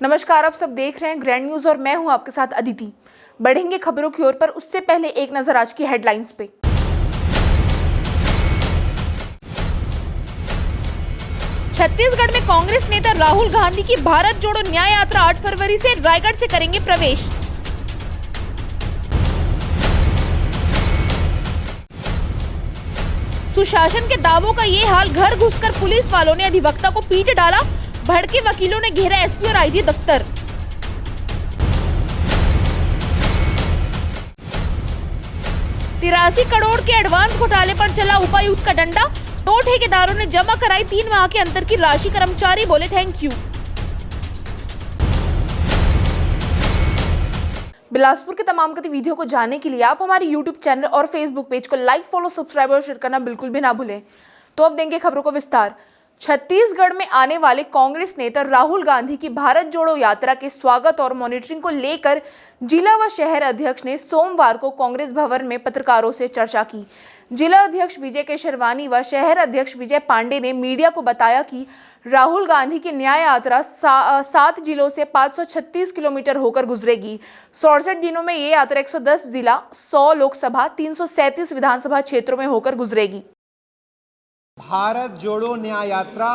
नमस्कार, आप सब देख रहे हैं ग्रैंड न्यूज और मैं हूं आपके साथ अदिति। बढ़ेंगे खबरों की ओर, पर उससे पहले एक नजर आज की हेडलाइंस पे। छत्तीसगढ़ में कांग्रेस नेता राहुल गांधी की भारत जोड़ो न्याय यात्रा 8 फरवरी से रायगढ़ से करेंगे प्रवेश। सुशासन के दावों का ये हाल, घर घुसकर पुलिस वालों ने अधिवक्ता को पीट डाला, भड़के वकीलों ने घेरा एसपी और आईजी दफ्तर। तिरासी करोड़ के एडवांस घोटाले पर चला उपायुक्त का डंडा, 2 ठेकेदारों ने जमा कराई 3 माह के अंतर की राशि, कर्मचारी बोले थैंक यू। बिलासपुर के तमाम गतिविधियों को जानने के लिए आप हमारे यूट्यूब चैनल और फेसबुक पेज को लाइक, फॉलो, सब्सक्राइब और शेयर करना बिल्कुल भी ना भूलें। तो अब देंगे खबरों को विस्तार। छत्तीसगढ़ में आने वाले कांग्रेस नेता राहुल गांधी की भारत जोड़ो यात्रा के स्वागत और मॉनिटरिंग को लेकर जिला व शहर अध्यक्ष ने सोमवार को कांग्रेस भवन में पत्रकारों से चर्चा की। जिला अध्यक्ष विजय केशरवानी व शहर अध्यक्ष विजय पांडे ने मीडिया को बताया कि राहुल गांधी की न्याय यात्रा 7 जिलों से 536 किलोमीटर होकर गुजरेगी। 67 दिनों में ये यात्रा 110 जिला, 100 लोकसभा, 337 विधानसभा क्षेत्रों में होकर गुजरेगी। भारत जोड़ो न्याय यात्रा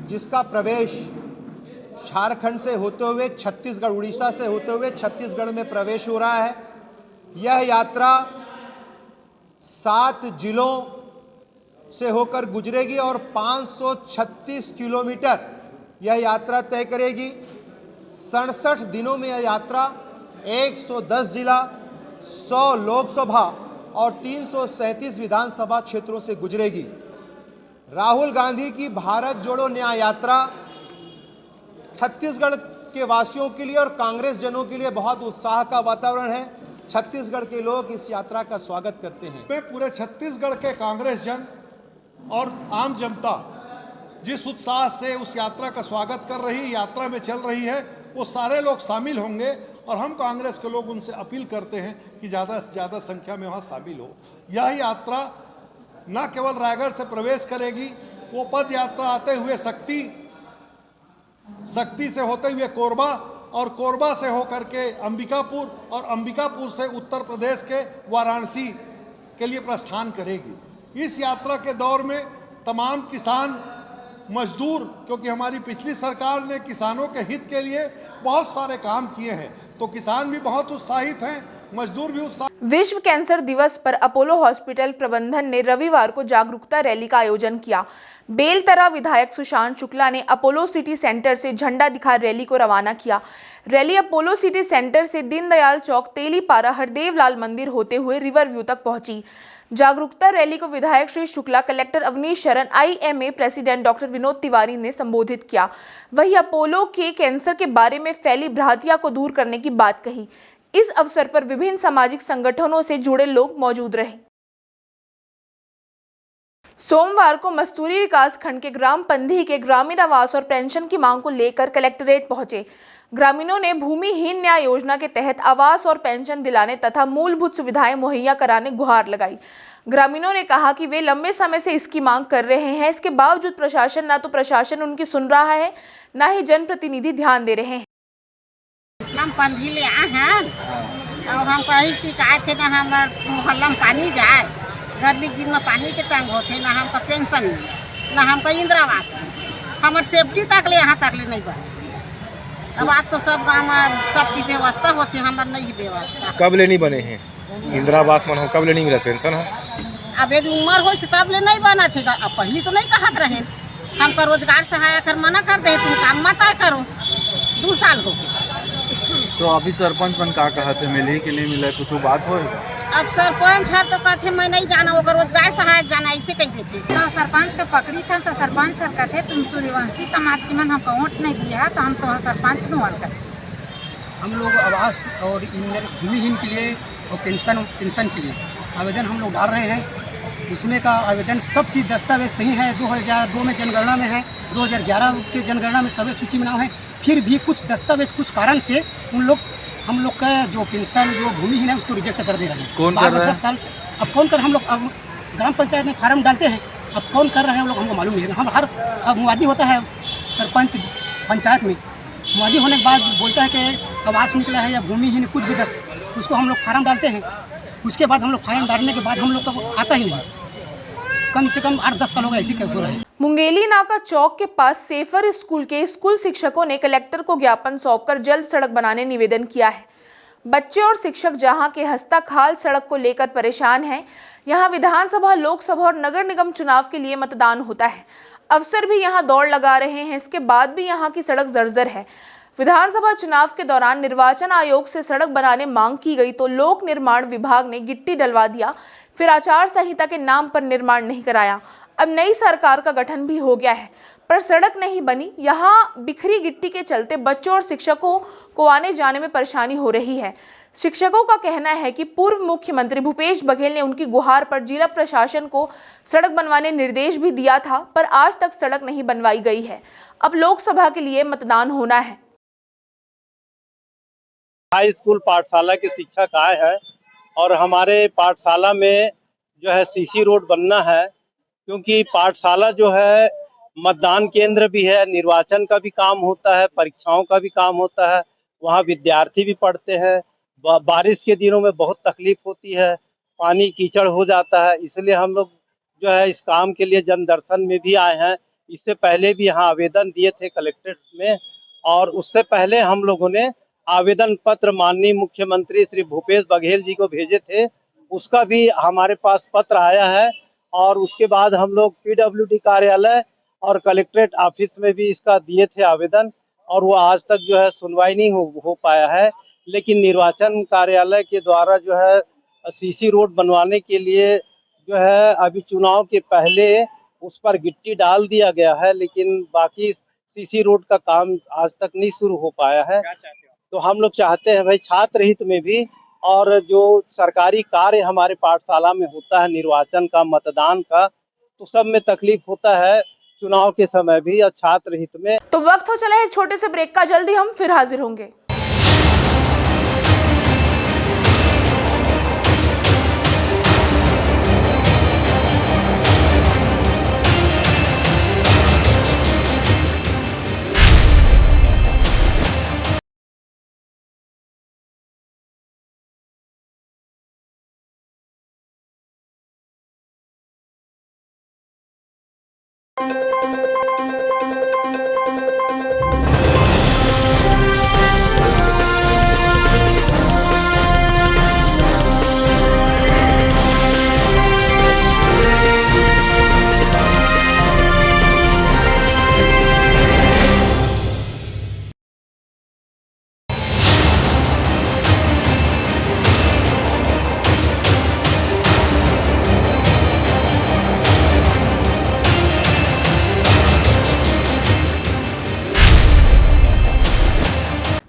जिसका प्रवेश झारखंड से होते हुए छत्तीसगढ़, उड़ीसा से होते हुए छत्तीसगढ़ में प्रवेश हो रहा है। यह यात्रा 7 जिलों से होकर गुजरेगी और 536 किलोमीटर यह यात्रा तय करेगी। 67 दिनों में यह यात्रा 110 जिला, 100 लोकसभा और 337 विधानसभा क्षेत्रों से गुजरेगी। राहुल गांधी की भारत जोड़ो न्याय यात्रा छत्तीसगढ़ के वासियों के लिए और कांग्रेस जनों के लिए बहुत उत्साह का वातावरण है। छत्तीसगढ़ के लोग इस यात्रा का स्वागत करते हैं। मैं पूरे छत्तीसगढ़ के कांग्रेस जन और आम जनता जिस उत्साह से उस यात्रा का स्वागत कर रही, यात्रा में चल रही है, वो सारे लोग शामिल होंगे और हम कांग्रेस के लोग उनसे अपील करते हैं कि ज़्यादा से ज़्यादा संख्या में वहाँ शामिल हो। यह यात्रा न केवल रायगढ़ से प्रवेश करेगी, वो पद यात्रा आते हुए शक्ति से होते हुए कोरबा और कोरबा से होकर के अंबिकापुर और अंबिकापुर से उत्तर प्रदेश के वाराणसी के लिए प्रस्थान करेगी। इस यात्रा के दौर में तमाम किसान मजदूर, क्योंकि हमारी पिछली सरकार ने किसानों के हित के लिए बहुत सारे काम किए हैं, तो किसान भी बहुत उत्साहित हैं, मजदूर भी उत्साहित। विश्व कैंसर दिवस पर अपोलो हॉस्पिटल प्रबंधन ने रविवार को जागरूकता रैली का आयोजन किया। बेलतरा विधायक सुशांत शुक्ला ने अपोलो सिटी सेंटर से झंडा दिखा रैली को रवाना किया। रैली अपोलो सिटी सेंटर से दीनदयाल चौक, तेलीपारा, हरदेव लाल मंदिर होते हुए रिवर व्यू तक पहुंची। जागरूकता रैली को विधायक श्री शुक्ला, कलेक्टर अवनीश शरण, IMA president doctor Vinod Tiwari ने संबोधित किया। वहीं अपोलो के कैंसर के बारे में फैली भ्रांतियां को दूर करने की बात कही। इस अवसर पर विभिन्न सामाजिक संगठनों से जुड़े लोग मौजूद रहे। सोमवार को मस्तूरी विकास खंड के ग्राम पंधी के ग्रामीण आवास और पेंशन की मांग को लेकर कलेक्ट्रेट पहुंचे। ग्रामीणों ने भूमिहीन न्याय योजना के तहत आवास और पेंशन दिलाने तथा मूलभूत सुविधाएं मुहैया कराने गुहार लगाई। ग्रामीणों ने कहा कि वे लंबे समय से इसकी मांग कर रहे हैं। इसके बावजूद प्रशासन उनकी सुन रहा है, न ही जनप्रतिनिधि ध्यान दे रहे हैं। हम पंधी ले आए हैं और हम कहीं शिकायत है, ना हमारे मोहल्ला में पानी जाए, गर्मी के दिन में पानी के तंग होते, ना हमका पेंशन मिले, ना हमका इंदिरा आवास मिले, हमारे सेफ्टी तक ले यहाँ तक ले नहीं बने। अब आज तो सब गाँव में सबकी व्यवस्था होती है, हमारे नहीं व्यवस्था। कब ले नहीं बने हैं इंदिरा आवास मन हो, कब ले नहीं मिला पेंशन है? अब यदि उम्र हो तब ले नहीं बना थे। अब पहले तो नहीं कहत रहे, हमका रोजगार सहायक कर मना कर दे, तुम काम मत आए करो। 2 साल हो गए। तो अभी सरपंच मन का कहते मिले कि नहीं मिले, कुछ बात हो? अब सरपंच है तो कहते मैं नहीं जाना, वो रोजगार सहायक जाना, ऐसे कह देते। तो सरपंच का पकड़ी था तो सरपंच सर कहते तुम सूर्यवंशी समाज के मन हमको वोट नहीं दिया तो हम तुम्हारा सरपंच में वोट करते। हम लोग आवास और भूमिहीन के लिए और पेंशन के लिए आवेदन हम लोग डाल रहे हैं। उसमें का आवेदन सब चीज़ दस्तावेज सही है। 2002 में जनगणना में है, 2011 के जनगणना में सर्वे सूची में नाम है। फिर भी कुछ दस्तावेज कुछ कारण से हम लोग का जो पेंशन जो भूमिहीन है उसको रिजेक्ट कर दे रहे हैं। कौन कर रहा है? 10 साल अब कौन कर, हम लोग अब ग्राम पंचायत में फार्म डालते हैं, अब कौन कर रहे हैं हम लोग हमको मालूम नहीं है। हम हर अब मुवादी होता है सरपंच पंचायत में मुआदी होने के बाद बोलता है कि आवास निकला है या भूमिहीन कुछ भी उसको हम लोग फार्म डालते हैं। उसके बाद हम लोग फार्म डालने के बाद हम लोग को आता ही नहीं। कम से कम 8-10 साल हो गए ऐसी हो रहा है। मुंगेली नाका चौक के पास सेफर स्कूल के स्कूल शिक्षकों ने कलेक्टर को ज्ञापन सौंपकर जल्द सड़क बनाने निवेदन किया है। बच्चे और शिक्षक जहां के हस्ता खाल सड़क को लेकर परेशान हैं, यहां विधानसभा, लोकसभा और नगर निगम चुनाव के लिए मतदान होता है। अफसर भी यहां दौड़ लगा रहे हैं, इसके बाद भी यहां की सड़क जर्जर है। विधानसभा चुनाव के दौरान निर्वाचन आयोग से सड़क बनाने मांग की गई तो लोक निर्माण विभाग ने गिट्टी डलवा दिया, फिर आचार संहिता के नाम पर निर्माण नहीं कराया। अब नई सरकार का गठन भी हो गया है पर सड़क नहीं बनी। यहाँ बिखरी गिट्टी के चलते बच्चों और शिक्षकों को आने जाने में परेशानी हो रही है। शिक्षकों का कहना है कि पूर्व मुख्यमंत्री भूपेश बघेल ने उनकी गुहार पर जिला प्रशासन को सड़क बनवाने निर्देश भी दिया था पर आज तक सड़क नहीं बनवाई गई है। अब लोकसभा के लिए मतदान होना है। हाई स्कूल पाठशाला के शिक्षक आए हैं और हमारे पाठशाला में जो है सीसी रोड बनना है, क्योंकि पाठशाला जो है मतदान केंद्र भी है, निर्वाचन का भी काम होता है, परीक्षाओं का भी काम होता है, वहाँ विद्यार्थी भी पढ़ते हैं। बारिश के दिनों में बहुत तकलीफ होती है, पानी कीचड़ हो जाता है, इसलिए हम लोग जो है इस काम के लिए जन दर्शन में भी आए हैं। इससे पहले भी यहाँ आवेदन दिए थे कलेक्ट्रेट में और उससे पहले हम लोगों ने आवेदन पत्र माननीय मुख्यमंत्री श्री भूपेश बघेल जी को भेजे थे, उसका भी हमारे पास पत्र आया है। और उसके बाद हम लोग PWD कार्यालय और कलेक्ट्रेट ऑफिस में भी इसका दिए थे आवेदन और वो आज तक जो है सुनवाई नहीं हो पाया है। लेकिन निर्वाचन कार्यालय के द्वारा जो है सीसी रोड बनवाने के लिए जो है अभी चुनाव के पहले उस पर गिट्टी डाल दिया गया है, लेकिन बाकी सीसी रोड का काम आज तक नहीं शुरू हो पाया है। तो हम लोग चाहते हैं भाई छात्र हित में भी और जो सरकारी कार्य हमारे पाठशाला में होता है, निर्वाचन का, मतदान का, तो सब में तकलीफ होता है चुनाव के समय भी और छात्र हित में। तो वक्त हो चला है एक छोटे से ब्रेक का, जल्दी हम फिर हाजिर होंगे।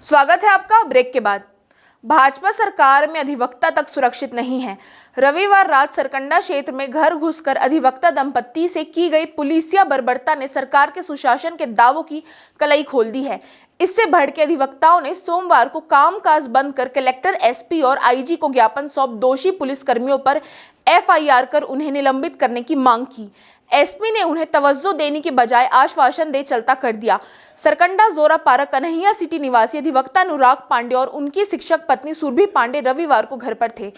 स्वागत है आपका ब्रेक के बाद। भाजपा सरकार में अधिवक्ता तक सुरक्षित नहीं है। रविवार रात सरकंडा क्षेत्र में घर घुसकर अधिवक्ता दंपत्ति से की गई पुलिसिया बर्बरता ने सरकार के सुशासन के दावों की कलई खोल दी है। इससे भड़के अधिवक्ताओं ने सोमवार को कामकाज बंद कर कलेक्टर, SP और IG को ज्ञापन सौंप दोषी पुलिसकर्मियों पर FIR कर उन्हें निलंबित करने की मांग की। SP ने उन्हें तवज्जो देने के बजाय आश्वासन दे चलता कर दिया। सरकंडा जोरापारा कन्हैया सिटी निवासी अधिवक्ता अनुराग पांडे और उनकी शिक्षक पत्नी सुरभि पांडे रविवार को घर पर थे।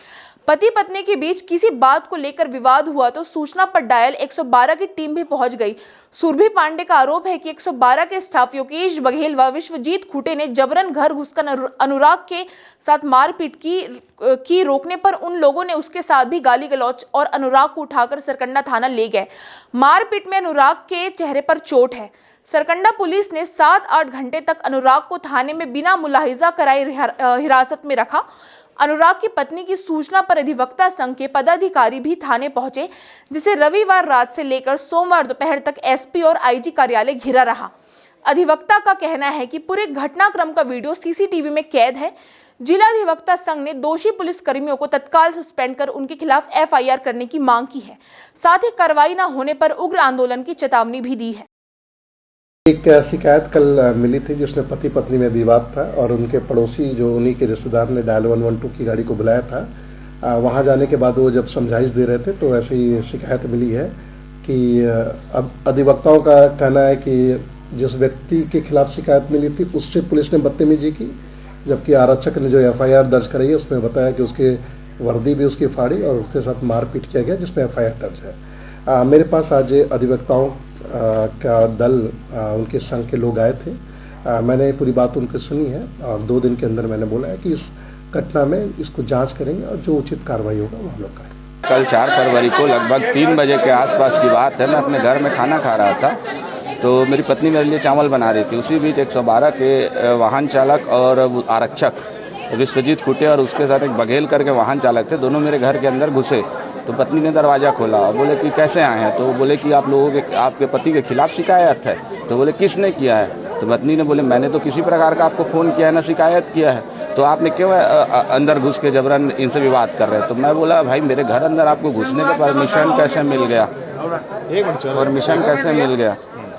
पति पत्नी के बीच किसी बात को लेकर विवाद हुआ तो सूचना पर डायल 112 की टीम भी पहुंच गई। सुरभि पांडे का आरोप है कि 112 के स्टाफ योगेश बघेल व विश्वजीत खूटे ने जबरन घर घुसकर अनुराग के साथ मारपीट की रोकने पर उन लोगों ने उसके साथ भी गाली गलौज और अनुराग को उठाकर सरकंडा थाना ले गए। मारपीट में अनुराग के चेहरे पर चोट है। सरकंडा पुलिस ने 7-8 घंटे तक अनुराग को थाने में बिना मुलाहिजा कराए हिरासत में रखा। अनुराग की पत्नी की सूचना पर अधिवक्ता संघ के पदाधिकारी भी थाने पहुंचे, जिसे रविवार रात से लेकर सोमवार दोपहर तक SP और IG कार्यालय घिरा रहा। अधिवक्ता का कहना है कि पूरे घटनाक्रम का वीडियो CCTV में कैद है। जिला अधिवक्ता संघ ने दोषी पुलिसकर्मियों को तत्काल सस्पेंड कर उनके खिलाफ FIR करने की मांग की है। साथ ही कार्रवाई न होने पर उग्र आंदोलन की चेतावनी भी दी है। एक शिकायत कल मिली थी जिसमें पति पत्नी में विवाद था और उनके पड़ोसी जो उन्हीं के रिश्तेदार ने डायल 112 की गाड़ी को बुलाया था। वहां जाने के बाद वो जब समझाइश दे रहे थे तो ऐसी शिकायत मिली है कि अब अधिवक्ताओं का कहना है कि जिस व्यक्ति के खिलाफ शिकायत मिली थी उससे पुलिस ने बदतमीजी की, जबकि आरक्षक ने जो FIR दर्ज कराई है उसमें बताया कि उसके वर्दी भी उसकी फाड़ी और उसके साथ मारपीट किया गया, जिसमें FIR दर्ज है। मेरे पास आज अधिवक्ताओं का दल, उनके संघ के लोग आए थे। मैंने पूरी बात उनकी सुनी है और 2 दिन के अंदर मैंने बोला है कि इस घटना में इसको जांच करेंगे और जो उचित कार्रवाई होगा वो हम लोग करेंगे। कल 4 फरवरी को लगभग 3 बजे के आसपास की बात है। मैं अपने घर में खाना खा रहा था तो मेरी पत्नी मेरे लिए चावल बना रही थी। उसी बीच 112 के वाहन चालक और आरक्षक विश्वजीत खुटे और उसके साथ एक बघेल करके वाहन चालक थे, दोनों मेरे घर के अंदर घुसे। तो पत्नी ने दरवाज़ा खोला और बोले कि कैसे आए हैं, तो बोले कि आप लोगों के आपके पति के खिलाफ शिकायत है। तो बोले किसने किया है, तो पत्नी ने बोले मैंने तो किसी प्रकार का आपको फ़ोन किया है ना शिकायत किया है, तो आपने क्यों अंदर घुस के जबरन इनसे विवाद कर रहे हैं। तो मैं बोला भाई मेरे घर अंदर आपको घुसने का परमिशन कैसे मिल गया, परमिशन कैसे मिल गया।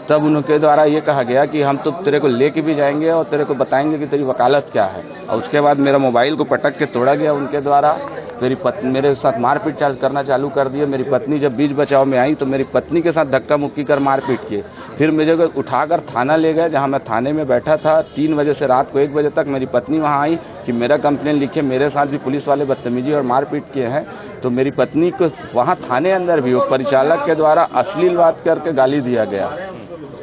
तब उनके द्वारा ये कहा गया कि हम तो तेरे को लेके भी जाएंगे और तेरे को बताएंगे कि तेरी वकालत क्या है। और उसके बाद मेरा मोबाइल को पटक के तोड़ा गया उनके द्वारा। मेरे साथ मारपीट करना चालू कर दिए। मेरी पत्नी जब बीच बचाव में आई तो मेरी पत्नी के साथ धक्का मुक्की कर मारपीट किए। फिर मुझे उठाकर थाना ले गए, जहां मैं थाने में बैठा था। 3 बजे से रात को 1 बजे तक मेरी पत्नी वहां आई कि मेरा कंप्लेन लिखे, मेरे साथ भी पुलिस वाले बदतमीजी और मारपीट किए हैं। तो मेरी पत्नी को वहां थाने अंदर भी परिचालक के द्वारा अश्लील बात करके गाली दिया गया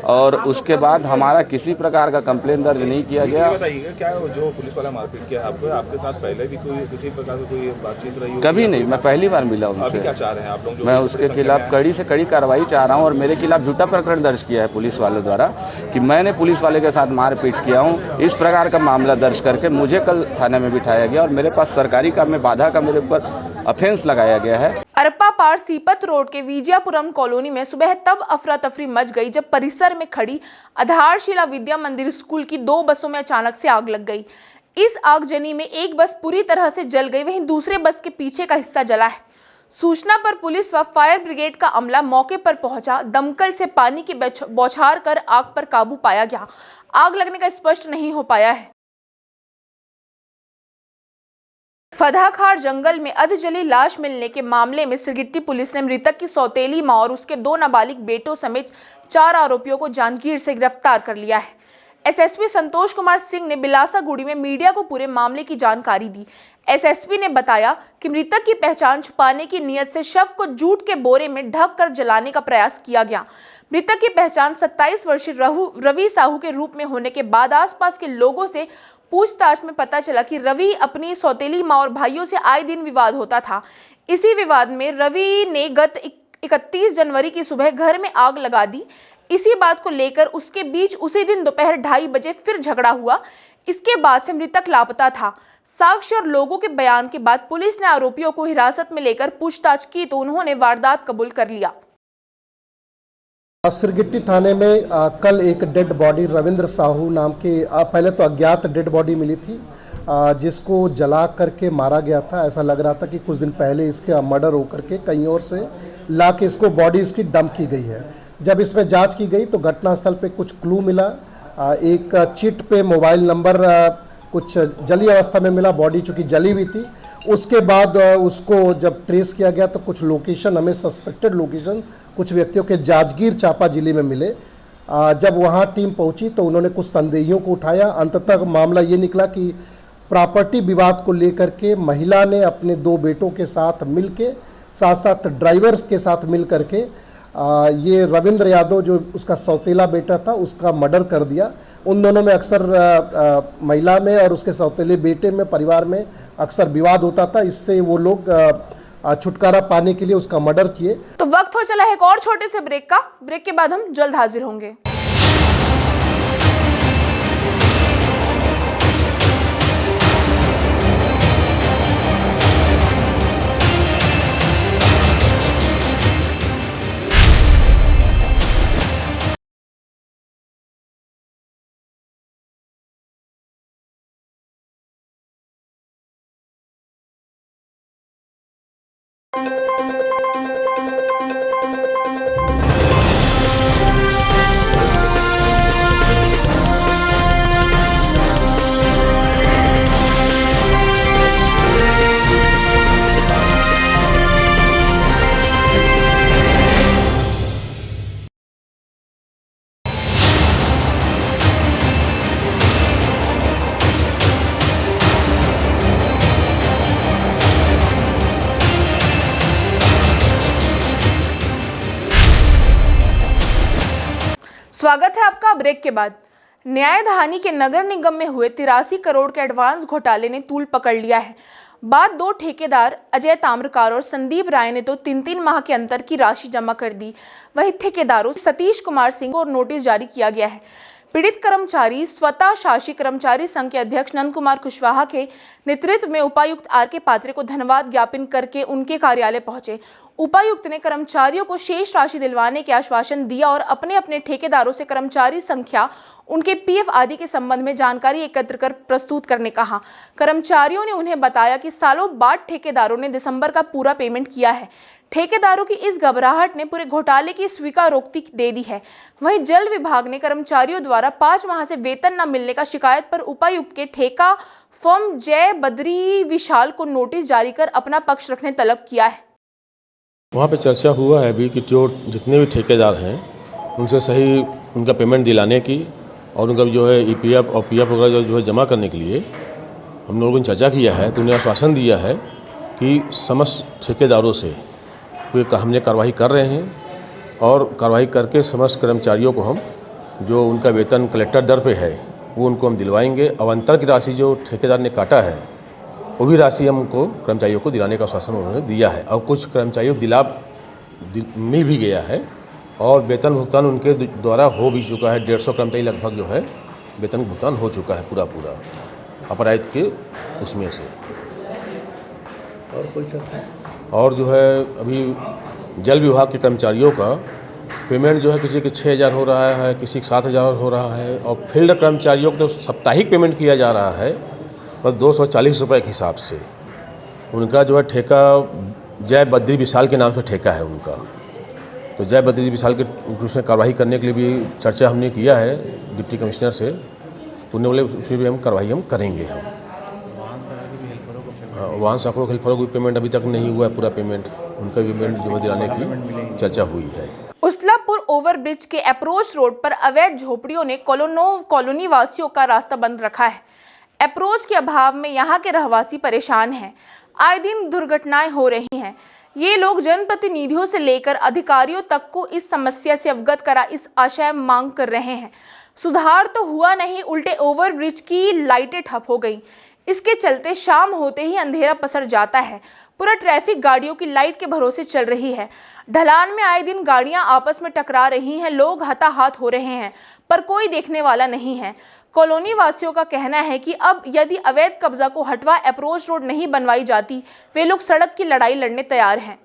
और उसके बाद हमारा किसी प्रकार का कंप्लेन दर्ज नहीं किया गया। बताइएगा क्या जो पुलिस वाला मारपीट किया आपको, आपके साथ पहले भी कोई किसी प्रकार की कोई बातचीत रही? कभी नहीं, मैं पहली बार मिला उनसे। अभी क्या चाह रहे हैं आप लोग? मैं उसके खिलाफ कड़ी से कड़ी कार्रवाई चाह रहा हूं और मेरे खिलाफ झूठा प्रकरण दर्ज किया है पुलिस वालों द्वारा कि मैंने पुलिस वाले के साथ मारपीट किया हूं। इस प्रकार का मामला दर्ज करके मुझे कल थाने में बिठाया गया और मेरे पास सरकारी काम में बाधा का मेरे ऊपर ऑफेंस लगाया गया है। अरप्पा पार सीपत रोड के विजयपुरम कॉलोनी में सुबह तब अफरा तफरी मच गई जब परिसर में खड़ी आधारशिला विद्या मंदिर स्कूल की 2 बसों में अचानक से आग लग गई। इस आगजनी में एक बस पूरी तरह से जल गई, वहीं दूसरे बस के पीछे का हिस्सा जला है। सूचना पर पुलिस व फायर ब्रिगेड का अमला मौके पर पहुंचा। दमकल से पानी की बौछार कर आग पर काबू पाया गया। आग लगने का स्पष्ट नहीं हो पाया है। फदाखार जंगल में अधजली लाश मिलने के मामले में सिरगिट्टी पुलिस ने मृतक की सौतेली मां और उसके 2 नाबालिग बेटों समेत 4 आरोपियों को जांजगीर से गिरफ्तार कर लिया है। एसएसपी संतोष कुमार सिंह ने बिलासागुड़ी में मीडिया को पूरे मामले की जानकारी दी। एसएसपी ने बताया कि मृतक की पहचान छुपाने की नीयत से शव को जूट के बोरे में ढक कर जलाने का प्रयास किया गया। मृतक की पहचान 27 वर्षीय रवि साहू के रूप में होने के बाद आसपास के लोगों से पूछताछ में पता चला कि रवि अपनी सौतेली मां और भाइयों से आए दिन विवाद होता था। इसी विवाद में रवि ने गत 31 जनवरी की सुबह घर में आग लगा दी। इसी बात को लेकर उसके बीच उसी दिन दोपहर 2:30 बजे फिर झगड़ा हुआ। इसके बाद से मृतक लापता था। साक्ष्य और लोगों के बयान के बाद पुलिस ने आरोपियों को हिरासत में लेकर पूछताछ की तो उन्होंने वारदात कबूल कर लिया। सिरगिट्टी थाने में कल एक डेड बॉडी रविंद्र साहू नाम के पहले तो अज्ञात डेड बॉडी मिली थी, जिसको जला करके मारा गया था। ऐसा लग रहा था कि कुछ दिन पहले इसके मर्डर होकर के कहीं और से ला के इसको बॉडी इसकी डंप की गई है। जब इसमें जांच की गई तो घटनास्थल पे कुछ क्लू मिला। एक चिट पे मोबाइल नंबर कुछ जली अवस्था में मिला, बॉडी चूँकि जली हुई थी। उसके बाद उसको जब ट्रेस किया गया तो कुछ लोकेशन, हमें सस्पेक्टेड लोकेशन कुछ व्यक्तियों के जांजगीर चांपा जिले में मिले। जब वहां टीम पहुंची तो उन्होंने कुछ संदेहियों को उठाया। अंततः मामला ये निकला कि प्रॉपर्टी विवाद को लेकर के महिला ने अपने 2 बेटों के साथ मिलके, साथ साथ ड्राइवर के साथ मिल करके ये रविंद्र यादव जो उसका सौतेला बेटा था उसका मर्डर कर दिया। उन दोनों में अक्सर महिला में और उसके सौतेले बेटे में परिवार में अक्सर विवाद होता था। इससे वो लोग छुटकारा पाने के लिए उसका मर्डर किए। तो वक्त हो चला है एक और छोटे से ब्रेक का। ब्रेक के बाद हम जल्द हाजिर होंगे। स्वागत है आपका ब्रेक के बाद। न्यायधानी के नगर निगम में हुए 83 करोड़ के एडवांस घोटाले ने तूल पकड़ लिया है। बाद दो ठेकेदार अजय ताम्रकार और संदीप राय ने तो 3-3 माह के अंतर की राशि जमा कर दी। वहीं ठेकेदारों सतीश कुमार सिंह को नोटिस जारी किया गया है। पीड़ित कर्मचारी स्वतः शासी कर्मचारी संघ के अध्यक्ष नंद कुमार कुशवाहा के नेतृत्व में उपायुक्त आर.के. पात्रे को धन्यवाद ज्ञापन करके उनके कार्यालय पहुंचे। उपायुक्त ने कर्मचारियों को शेष राशि दिलवाने के आश्वासन दिया और अपने अपने ठेकेदारों से कर्मचारी संख्या, उनके पीएफ आदि के संबंध में जानकारी एकत्र कर प्रस्तुत करने कहा। कर्मचारियों ने उन्हें बताया कि सालों बाद ठेकेदारों ने दिसंबर का पूरा पेमेंट किया है। ठेकेदारों की इस घबराहट ने पूरे घोटाले की स्वीकारोक्ति दे दी है। वहीं जल विभाग ने कर्मचारियों द्वारा 5 माह से वेतन न मिलने का शिकायत पर उपायुक्त के ठेका फर्म जय बद्री विशाल को नोटिस जारी कर अपना पक्ष रखने तलब किया है। वहाँ पे चर्चा हुआ है अभी कि जो जितने भी ठेकेदार हैं उनसे सही उनका पेमेंट दिलाने की और उनका जो है ईपीएफ और पीएफ वगैरह जो है जमा करने के लिए हम लोगों ने चर्चा किया है। तो उन्हें आश्वासन दिया है कि समस्त ठेकेदारों से हमने कार्रवाई कर रहे हैं और कार्रवाई करके समस्त कर्मचारियों को हम जो उनका वेतन कलेक्टर दर पे है वो उनको हम दिलवाएंगे। और अंतर की राशि जो ठेकेदार ने काटा है वो भी राशि हमको कर्मचारियों को दिलाने का आश्वासन उन्होंने दिया है। और कुछ कर्मचारियों को मिल भी गया है और वेतन भुगतान उनके द्वारा हो भी चुका है। 150 कर्मचारी लगभग जो है वेतन भुगतान हो चुका है पूरा अपराध के उसमें से। और कोई चर्चा और जो है अभी जल विभाग के कर्मचारियों का पेमेंट जो है किसी के 6,000 हो रहा है, किसी के 7,000 हो रहा है और फील्ड कर्मचारियों को तो साप्ताहिक पेमेंट किया जा रहा है और 240 रुपये के हिसाब से। उनका जो है ठेका जय बद्री विशाल के नाम से ठेका है उनका। तो जय बद्री विशाल के उसमें कार्रवाई करने के लिए भी चर्चा हमने किया है डिप्टी कमिश्नर से। तो उन्हें बोले उसमें भी हम कार्रवाई हम करेंगे। हम वाहन साकों हेल्परों की पेमेंट अभी तक नहीं हुआ है पूरा पेमेंट। उनका भी पेमेंट जो दिलाने की चर्चा हुई है। उसलापुर ओवरब्रिज के अप्रोच रोड पर अवैध झोपड़ियों ने कॉलोनी वासियों का रास्ता बंद रखा है। अप्रोच के अभाव में यहाँ के रहवासी परेशान हैं। आए दिन दुर्घटनाएं हो रही हैं। ये लोग जनप्रतिनिधियों से लेकर अधिकारियों तक को इस समस्या से अवगत करा इस आशय मांग कर रहे हैं। सुधार तो हुआ नहीं, उल्टे ओवरब्रिज की लाइटें ठप हो गई। इसके चलते शाम होते ही अंधेरा पसर जाता है। पूरा ट्रैफिक गाड़ियों की लाइट के भरोसे चल रही है। ढलान में आए दिन गाड़ियां आपस में टकरा रही हैं, लोग हाथाहाथ हो रहे हैं, पर कोई देखने वाला नहीं है। कॉलोनी वासियों का कहना है कि अब यदि अवैध कब्जा को हटवा अप्रोच रोड नहीं बनवाई जाती, वे लोग सड़क की लड़ाई लड़ने तैयार हैं।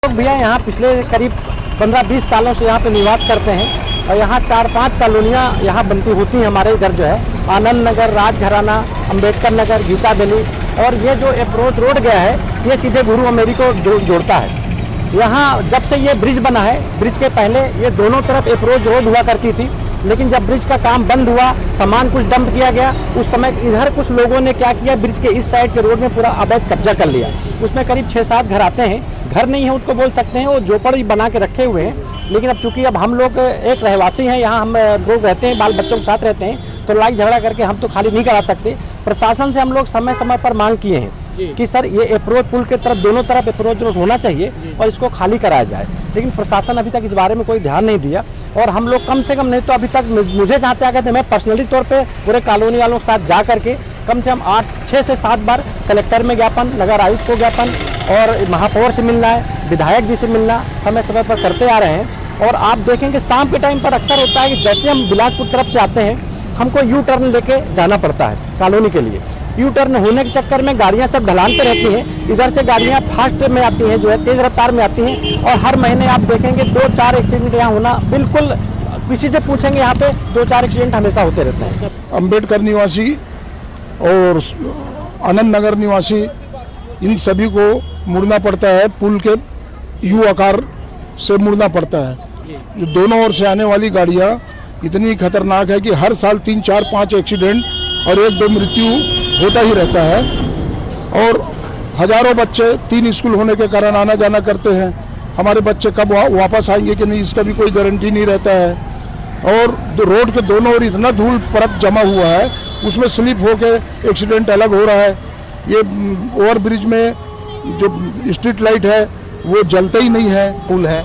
भैया यहाँ पिछले करीब 15-20 सालों से यहाँ पे निवास करते हैं और यहाँ 4-5 कॉलोनियाँ यहाँ बनती होती हैं। हमारे इधर जो है आनंद नगर, राजघराना, अंबेडकर नगर, गीता वैली और ये जो अप्रोच रोड गया है ये सीधे गुरु अमेरी को जोड़ता है। यहाँ जब से ये ब्रिज बना है, ब्रिज के पहले ये दोनों तरफ अप्रोच रोड हुआ करती थी, लेकिन जब ब्रिज का काम बंद हुआ, सामान कुछ डंप किया गया, उस समय इधर कुछ लोगों ने क्या किया, ब्रिज के इस साइड के रोड में पूरा अवैध कब्जा कर लिया। उसमें करीब 6-7 घर आते हैं, घर नहीं है उसको बोल सकते हैं, वो झोपड़ी बना के रखे हुए हैं। लेकिन अब चूंकि अब हम लोग एक रहवासी हैं, यहाँ हम लोग रहते हैं, बाल बच्चों के साथ रहते हैं, तो लड़ाई झगड़ा करके हम तो खाली नहीं करा सकते। प्रशासन से हम लोग समय समय पर मांग किए हैं कि सर ये अप्रोच पुल के तरफ दोनों तरफ अप्रोच रोड होना चाहिए और इसको खाली कराया जाए, लेकिन प्रशासन अभी तक इस बारे में कोई ध्यान नहीं दिया। और हम लोग कम से कम नहीं तो अभी तक मुझे जहाँ तक थे, मैं पर्सनली तौर पे पूरे कॉलोनी वालों के साथ जा करके कम से कम 6 से 7 बार कलेक्टर में ज्ञापन, नगर आयुक्त को ज्ञापन और महापौर से मिलना है, विधायक जी से मिलना समय समय पर करते आ रहे हैं। और आप देखेंगे शाम के टाइम पर अक्सर होता है कि जैसे हम बिलासपुर तरफ से आते हैं, हमको यू टर्न लेके जाना पड़ता है कॉलोनी के लिए। यू टर्न होने के चक्कर में गाड़ियां सब ढलान पे रहती हैं, इधर से गाड़ियां फास्ट में आती हैं, जो है तेज रफ्तार में आती हैं और हर महीने आप देखेंगे 2-4 एक्सीडेंट यहाँ होना बिल्कुल, किसी से पूछेंगे यहाँ पे 2-4 एक्सीडेंट हमेशा होते रहते हैं। अंबेडकर निवासी और आनंद नगर निवासी इन सभी को मुड़ना पड़ता है, पुल के यू आकार से मुड़ना पड़ता है। जो दोनों ओर से आने वाली गाड़ियाँ इतनी खतरनाक है कि हर साल 3-4-5 एक्सीडेंट और 1-2 मृत्यु होता ही रहता है। और हजारों बच्चे 3 स्कूल होने के कारण आना जाना करते हैं। हमारे बच्चे कब वापस आएंगे कि नहीं, इसका भी कोई गारंटी नहीं रहता है। और रोड के दोनों ओर इतना धूल परत जमा हुआ है, उसमें स्लिप होके एक्सीडेंट अलग हो रहा है। ये ओवर ब्रिज में जो स्ट्रीट लाइट है वो जलते ही नहीं है। पुल है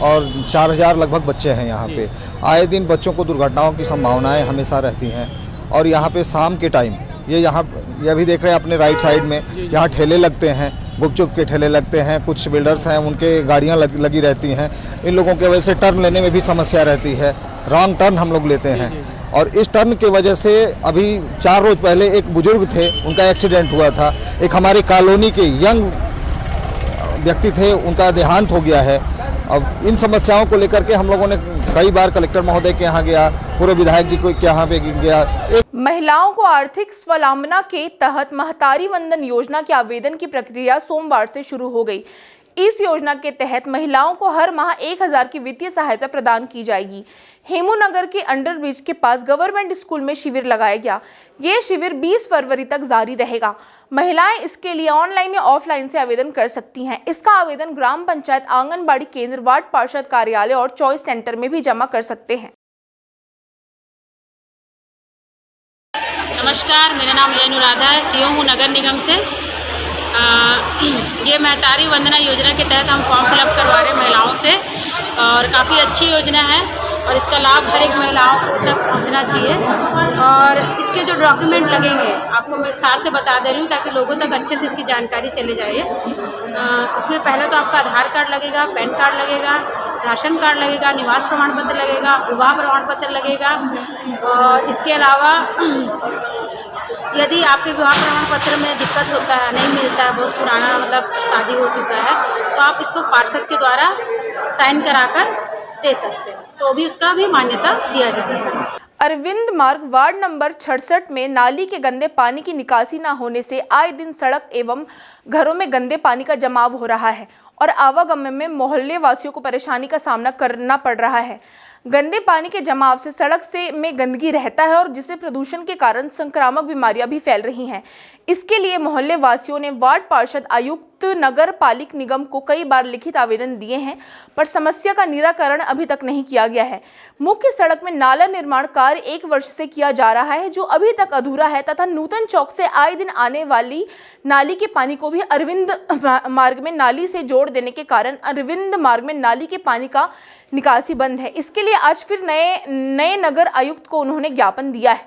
और 4000 लगभग बच्चे हैं यहाँ पे। आए दिन बच्चों को दुर्घटनाओं की संभावनाएं हमेशा रहती हैं। और यहाँ पे शाम के टाइम ये भी देख रहे हैं अपने राइट साइड में, यहाँ ठेले लगते हैं, गुपचुप के ठेले लगते हैं, कुछ बिल्डर्स हैं उनके गाड़ियाँ लगी रहती हैं। इन लोगों के वजह से टर्न लेने में भी समस्या रहती है, रॉन्ग टर्न हम लोग लेते हैं। और इस टर्न की वजह से अभी 4 रोज़ पहले एक बुजुर्ग थे, उनका एक्सीडेंट हुआ था। एक हमारी कॉलोनी के यंग व्यक्ति थे, उनका देहांत हो गया है। अब इन समस्याओं को लेकर के हम लोगों ने कई बार कलेक्टर महोदय के यहाँ गया, पूर्व विधायक जी को यहाँ पे गया। महिलाओं को आर्थिक स्वावलंबना के तहत महतारी वंदन योजना के आवेदन की प्रक्रिया सोमवार से शुरू हो गई। इस योजना के तहत महिलाओं को हर माह 1000 की वित्तीय सहायता प्रदान की जाएगी। हेमूनगर के अंडरब्रिज के पास गवर्नमेंट स्कूल में शिविर लगाया गया। ये शिविर 20 फरवरी तक जारी रहेगा। महिलाएं इसके लिए ऑनलाइन या ऑफलाइन से आवेदन कर सकती हैं। इसका आवेदन ग्राम पंचायत, आंगनबाड़ी केंद्र, वार्ड पार्षद कार्यालय और चॉइस सेंटर में भी जमा कर सकते हैं। नमस्कार, मेरा नाम अनुराधा है, सीओ हूँ नगर निगम से। ये महतारी वंदना योजना के तहत हम फॉर्म फिलअप करवा रहे हैं महिलाओं से, और काफ़ी अच्छी योजना है और इसका लाभ हर एक महिलाओं तक पहुंचना चाहिए। और इसके जो डॉक्यूमेंट लगेंगे आपको मैं विस्तार से बता दे रही हूँ ताकि लोगों तक अच्छे से इसकी जानकारी चले जाए। इसमें पहले तो आपका आधार कार्ड लगेगा, पैन कार्ड लगेगा, राशन कार्ड लगेगा, निवास प्रमाण पत्र लगेगा, विवाह प्रमाण पत्र लगेगा। और इसके अलावा यदि आपके विवाह प्रमाण पत्र में दिक्कत होता है, नहीं मिलता है, बहुत पुराना मतलब शादी हो चुका है, तो आप इसको पार्षद के द्वारा साइन कराकर दे सकते हैं, तो भी उसका भी मान्यता दिया जाएगा। अरविंद मार्ग वार्ड नंबर 66 में नाली के गंदे पानी की निकासी न होने से आए दिन सड़क एवं घरों में गंदे पानी का जमाव हो रहा है और आवागमन में मोहल्ले वासियों को परेशानी का सामना करना पड़ रहा है। गंदे पानी के जमाव से सड़क में गंदगी रहता है और जिससे प्रदूषण के कारण संक्रामक बीमारियां भी फैल रही हैं। इसके लिए मोहल्ले वासियों ने वार्ड पार्षद, आयुक्त, नगर पालिक निगम को कई बार लिखित आवेदन दिए हैं, पर समस्या का निराकरण अभी तक नहीं किया गया है। मुख्य सड़क में नाला निर्माण कार्य 1 वर्ष से किया जा रहा है, जो अभी तक अधूरा है, तथा नूतन चौक से आए दिन आने वाली नाली के पानी को भी अरविंद मार्ग में नाली से जोड़ देने के कारण अरविंद मार्ग में नाली के पानी का निकासी बंद है। इसके लिए आज फिर नए नगर आयुक्त को उन्होंने ज्ञापन दिया है।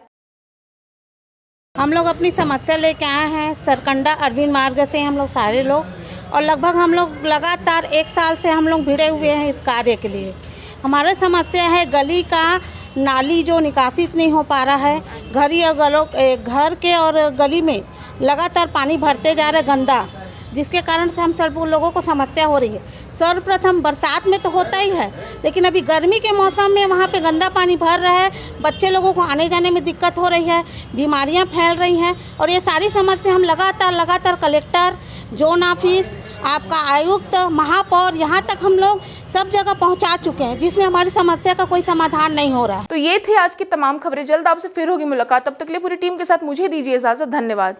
हम लोग अपनी समस्या लेके आए हैं सरकंडा अरविंद मार्ग से, हम लोग सारे लोग, और लगभग हम लोग लगातार 1 साल से हम लोग भिड़े हुए हैं इस कार्य के लिए। हमारा समस्या है गली का नाली जो निकासित नहीं हो पा रहा है। घर के और गली में लगातार पानी भरते जा रहा है गंदा, जिसके कारण से हम सब लोगों को समस्या हो रही है। सर्वप्रथम बरसात में तो होता ही है, लेकिन अभी गर्मी के मौसम में वहाँ पे गंदा पानी भर रहा है, बच्चे लोगों को आने जाने में दिक्कत हो रही है, बीमारियाँ फैल रही हैं। और ये सारी समस्या हम लगातार कलेक्टर, जोन ऑफिस, आपका आयुक्त, महापौर, यहाँ तक हम लोग सब जगह पहुँचा चुके हैं, जिसमें हमारी समस्या का कोई समाधान नहीं हो रहा है। तो ये थे आज की तमाम खबरें। जल्द आपसे फिर होगी मुलाकात, तब तक के लिए पूरी टीम के साथ मुझे दीजिए इजाज़त। धन्यवाद।